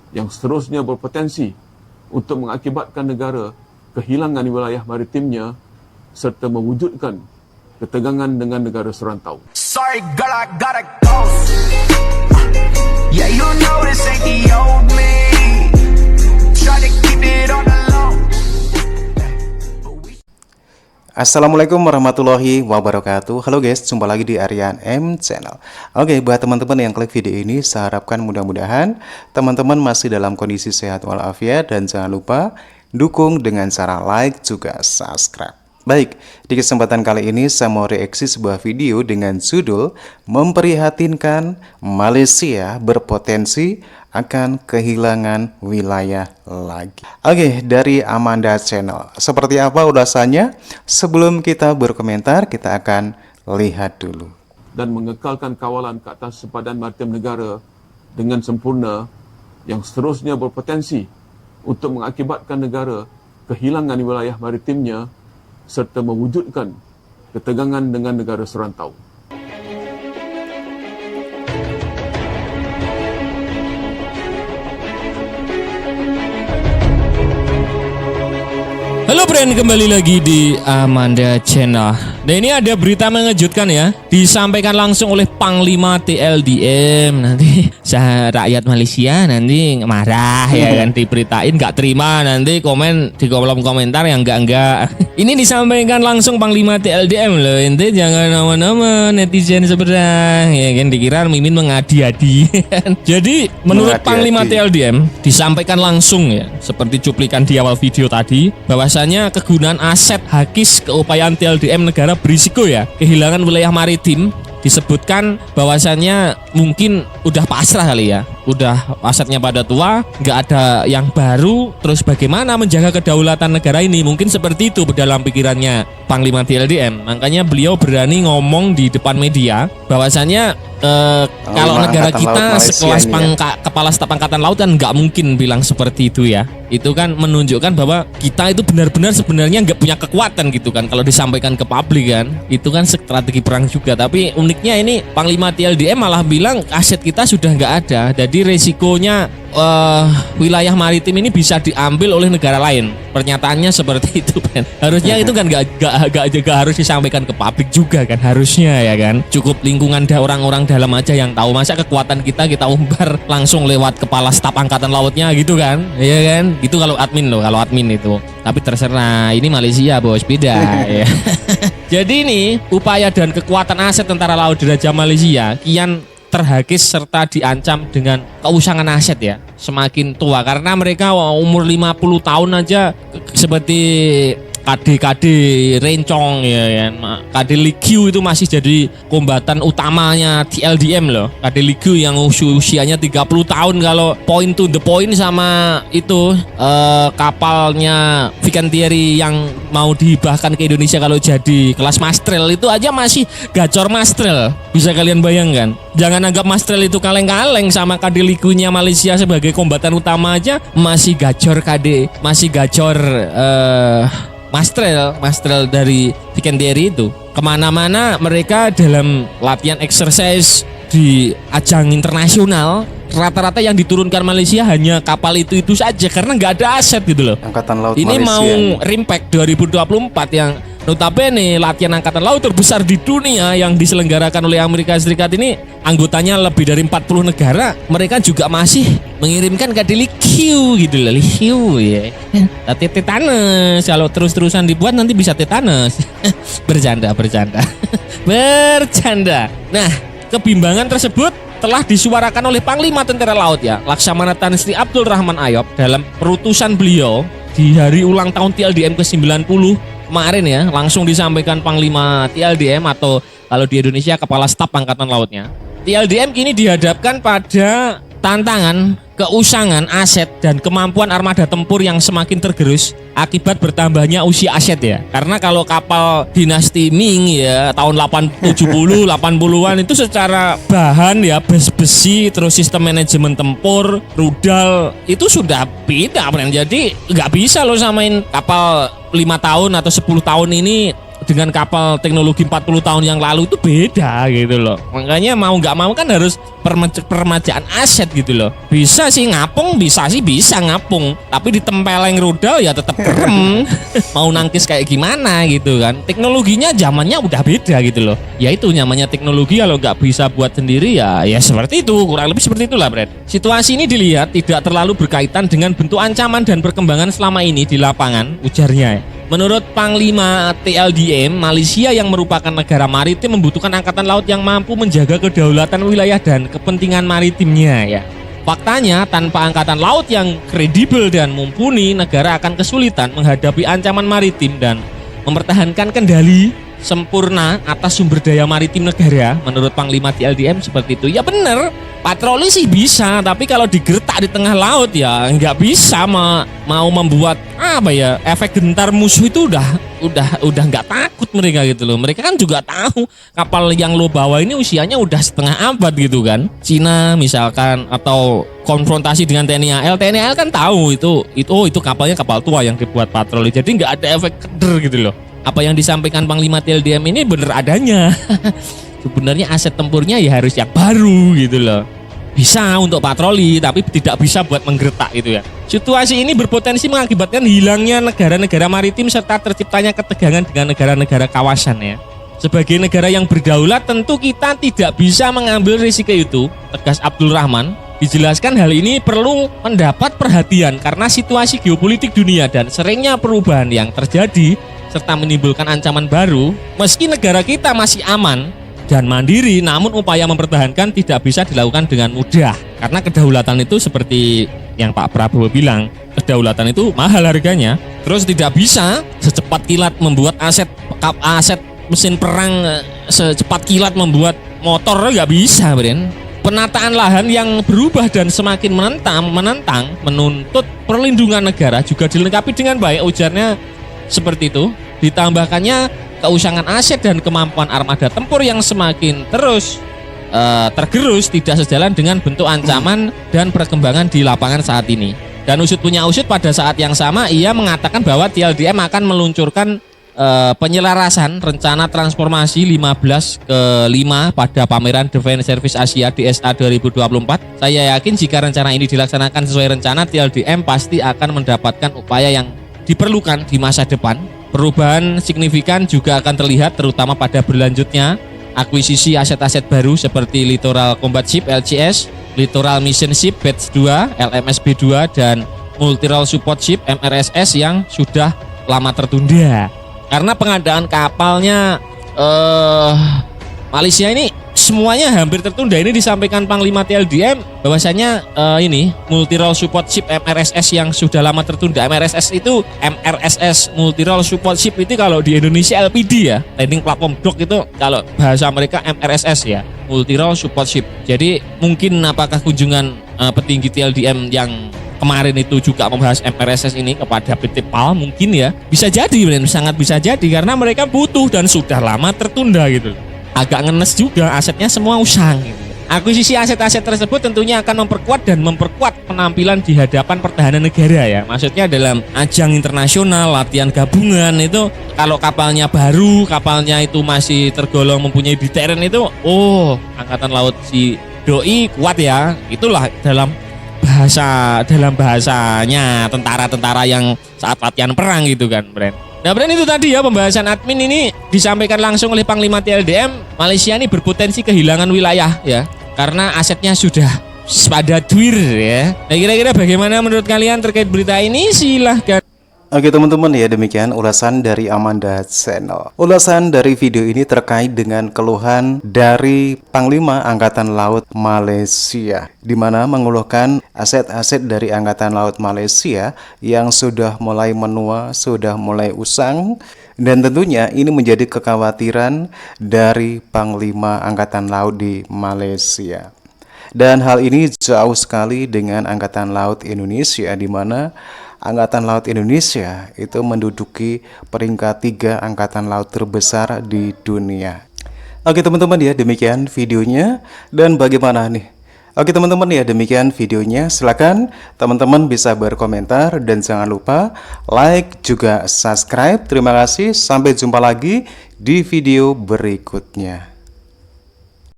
yang seterusnya berpotensi untuk mengakibatkan negara kehilangan wilayah maritimnya serta mewujudkan ketegangan dengan negara serantau. Sorry girl, I gotta go. Yeah, you know this ain't the old me. Try to keep it on the low. Assalamualaikum warahmatullahi wabarakatuh. Halo guys, jumpa lagi di Aryan M Channel. Oke, buat teman-teman yang klik video ini, saya harapkan mudah-mudahan teman-teman masih dalam kondisi sehat walafiat, dan jangan lupa dukung dengan cara like juga subscribe. Baik, di kesempatan kali ini saya mau reaksi sebuah video dengan judul memprihatinkan, Malaysia berpotensi akan kehilangan wilayah lagi. Oke, dari Amanda Channel. Seperti apa ulasannya? Sebelum kita berkomentar, kita akan lihat dulu. Dan mengekalkan kawalan ke atas sepadan maritim negara dengan sempurna yang seterusnya berpotensi untuk mengakibatkan negara kehilangan wilayah maritimnya serta mewujudkan ketegangan dengan negara serantau. Halo friend, kembali lagi di Amanda Channel. Nah, ini ada berita mengejutkan ya, disampaikan langsung oleh Panglima TLDM. Nanti rakyat Malaysia nanti marah ya kan, diberitain nggak terima, nanti komen di kolom komentar yang enggak. Ini disampaikan langsung Panglima TLDM loh. Ente jangan nama-nama netizen seberang ya kan, dikira Mimin mengadi-adi. Jadi menurut Panglima TLDM disampaikan langsung ya, seperti cuplikan di awal video tadi, bahwasanya kegunaan aset hakis keupayaan TLDM negara berisiko ya kehilangan wilayah maritim. Disebutkan bahwasannya mungkin udah pasrah kali ya, udah asetnya pada tua, nggak ada yang baru, terus bagaimana menjaga kedaulatan negara ini, mungkin seperti itu dalam pikirannya Panglima TLDM. Makanya beliau berani ngomong di depan media bahwasannya kalau negara kita sekelas kepala staf angkatan laut kan nggak mungkin bilang seperti itu ya. Itu kan menunjukkan bahwa kita itu benar-benar sebenarnya nggak punya kekuatan gitu kan, kalau disampaikan ke publik kan. Itu kan strategi perang juga. Tapi uniknya ini Panglima TLDM malah bilang aset kita sudah nggak ada, jadi resikonya wilayah maritim ini bisa diambil oleh negara lain. Pernyataannya seperti itu kan. Harusnya itu kan nggak harus disampaikan ke publik juga kan, harusnya ya kan. Cukup lingkungan orang-orang dalam aja yang tahu. Masa kekuatan kita umbar langsung lewat kepala staf angkatan lautnya gitu kan, ya kan. Gitu kalau admin loh, kalau admin itu. Tapi terserah, ini Malaysia bos, beda ya. Jadi ini upaya dan kekuatan aset tentara laut di Raja Malaysia kian terhakis serta diancam dengan keusangan aset ya, semakin tua, karena mereka umur 50 tahun aja seperti KD Rencong ya kan. KD Ligiu itu masih jadi kombatan utamanya TLDM loh. KD Ligiu yang usianya 30 tahun, kalau point to the point sama itu kapalnya Vikan Thierry yang mau dihibahkan ke Indonesia kalau jadi kelas Mastrel itu aja masih gacor Mastrel. Bisa kalian bayangkan? Jangan anggap Mastrel itu kaleng-kaleng, sama KD Ligiu-nya Malaysia sebagai kombatan utama aja masih gacor KD, masih gacor Mastrel dari Vikan Thierry itu. Kemana-mana mereka dalam latihan exercise di ajang internasional, rata-rata yang diturunkan Malaysia hanya kapal itu saja, karena nggak ada aset gitu loh. Angkatan Laut ini Malaysia mau Rimpact 2024 yang notabene latihan angkatan laut terbesar di dunia yang diselenggarakan oleh Amerika Serikat ini, anggotanya lebih dari 40 negara. Mereka juga masih mengirimkan ke Ligiu gitu loh, Ligiu ya. Tetanus kalau terus-terusan dibuat nanti bisa tetanus. Bercanda. Nah, kebimbangan tersebut telah disuarakan oleh Panglima Tentara Laut ya, Laksamana Tan Sri Abdul Rahman Ayop, dalam perutusan beliau di hari ulang tahun TLDM ke-90 kemarin ya. Langsung disampaikan Panglima TLDM, atau kalau di Indonesia Kepala Staf Angkatan Lautnya. TLDM kini dihadapkan pada tantangan keusangan aset dan kemampuan armada tempur yang semakin tergerus akibat bertambahnya usia aset ya. Karena kalau kapal dinasti Ming ya tahun 70 80-an itu secara bahan ya, besi, terus sistem manajemen tempur, rudal itu sudah beda. Jadi nggak bisa lo samain kapal 5 tahun atau 10 tahun ini dengan kapal teknologi 40 tahun yang lalu itu beda gitu loh. Makanya mau nggak mau kan harus permajaan aset gitu loh. Bisa sih ngapung, bisa ngapung, tapi ditempeleng rudal ya tetap kerem. Mau nangkis kayak gimana gitu kan. Teknologinya zamannya udah beda gitu loh. Ya itu namanya teknologi, kalau nggak bisa buat sendiri ya seperti itu, kurang lebih seperti itulah, Brad. Situasi ini dilihat tidak terlalu berkaitan dengan bentuk ancaman dan perkembangan selama ini di lapangan, ujarnya. Menurut Panglima TLDM, Malaysia yang merupakan negara maritim membutuhkan angkatan laut yang mampu menjaga kedaulatan wilayah dan kepentingan maritimnya ya. Faktanya, tanpa angkatan laut yang kredibel dan mumpuni, negara akan kesulitan menghadapi ancaman maritim dan mempertahankan kendali sempurna atas sumber daya maritim negara. Menurut Panglima TLDM seperti itu. Ya bener, patroli sih bisa, tapi kalau digertak di tengah laut ya nggak bisa. Mau membuat efek gentar musuh itu udah nggak takut mereka gitu loh. Mereka kan juga tahu kapal yang lo bawa ini usianya udah setengah abad gitu kan. Cina misalkan, atau konfrontasi dengan TNI AL kan tahu itu kapalnya kapal tua yang dibuat patroli, jadi nggak ada efek keder gitu loh. Apa yang disampaikan Panglima TLDM ini bener adanya. Sebenarnya aset tempurnya ya harus yang baru gitu loh. Bisa untuk patroli, tapi tidak bisa buat menggertak gitu ya. Situasi ini berpotensi mengakibatkan hilangnya negara-negara maritim serta terciptanya ketegangan dengan negara-negara kawasan ya. Sebagai negara yang berdaulat, tentu kita tidak bisa mengambil risiko itu, tegas Abdul Rahman. Dijelaskan hal ini perlu mendapat perhatian karena situasi geopolitik dunia dan seringnya perubahan yang terjadi serta menimbulkan ancaman baru. Meski negara kita masih aman dan mandiri, namun upaya mempertahankan tidak bisa dilakukan dengan mudah. Karena kedaulatan itu seperti yang Pak Prabowo bilang, kedaulatan itu mahal harganya. Terus tidak bisa secepat kilat membuat aset mesin perang, secepat kilat membuat motor, nggak bisa, Bren. Penataan lahan yang berubah dan semakin menentang menuntut perlindungan negara juga dilengkapi dengan baik, ujarnya seperti itu. Ditambahkannya keusangan aset dan kemampuan armada tempur yang semakin terus tergerus tidak sejalan dengan bentuk ancaman dan perkembangan di lapangan saat ini. Dan usut punya usut, pada saat yang sama ia mengatakan bahwa TLDM akan meluncurkan penyelarasan rencana transformasi 15/5 pada pameran Defense Service Asia DSA 2024. Saya yakin jika rencana ini dilaksanakan sesuai rencana, TLDM pasti akan mendapatkan upaya yang diperlukan di masa depan. Perubahan signifikan juga akan terlihat terutama pada berlanjutnya akuisisi aset-aset baru seperti Littoral Combat Ship LCS, Littoral Mission Ship Batch 2 LMSB 2 dan Multi-Role Support Ship MRSS yang sudah lama tertunda. Karena pengadaan kapalnya Malaysia ini semuanya hampir tertunda. Ini disampaikan Panglima TLDM bahwasanya ini Multi-Role Support Ship MRSS yang sudah lama tertunda. MRSS itu Multi-Role Support Ship itu kalau di Indonesia LPD ya, Landing Platform Dock, itu kalau bahasa mereka MRSS ya, Multi-Role Support Ship. Jadi mungkin apakah kunjungan petinggi TLDM yang kemarin itu juga membahas MRSS ini kepada PT PAL, mungkin ya bisa jadi, sangat bisa jadi, karena mereka butuh dan sudah lama tertunda gitu. Agak ngenes juga, asetnya semua usang gitu. Akuisisi aset-aset tersebut tentunya akan memperkuat penampilan di hadapan pertahanan negara ya. Maksudnya dalam ajang internasional, latihan gabungan itu, kalau kapalnya baru, kapalnya itu masih tergolong mempunyai deteren itu, angkatan laut si doi kuat ya. Itulah dalam bahasanya tentara-tentara yang saat latihan perang gitu kan, Bren. Nah, Bren, itu tadi ya pembahasan admin ini disampaikan langsung oleh Panglima TLDM. Malaysia ini berpotensi kehilangan wilayah ya, karena asetnya sudah pada duir ya. Nah, kira-kira bagaimana menurut kalian terkait berita ini? Silahkan. Oke teman-teman, ya demikian ulasan dari Amanda Channel. Ulasan dari video ini terkait dengan keluhan dari Panglima Angkatan Laut Malaysia, di mana mengeluhkan aset-aset dari Angkatan Laut Malaysia yang sudah mulai menua, sudah mulai usang, dan tentunya ini menjadi kekhawatiran dari Panglima Angkatan Laut di Malaysia. Dan hal ini jauh sekali dengan Angkatan Laut Indonesia, di mana Angkatan Laut Indonesia itu menduduki peringkat 3 angkatan laut terbesar di dunia. Oke teman-teman, ya demikian videonya. Dan bagaimana nih Oke teman-teman ya, demikian videonya. Silakan teman-teman bisa berkomentar dan jangan lupa like juga subscribe. Terima kasih, sampai jumpa lagi di video berikutnya.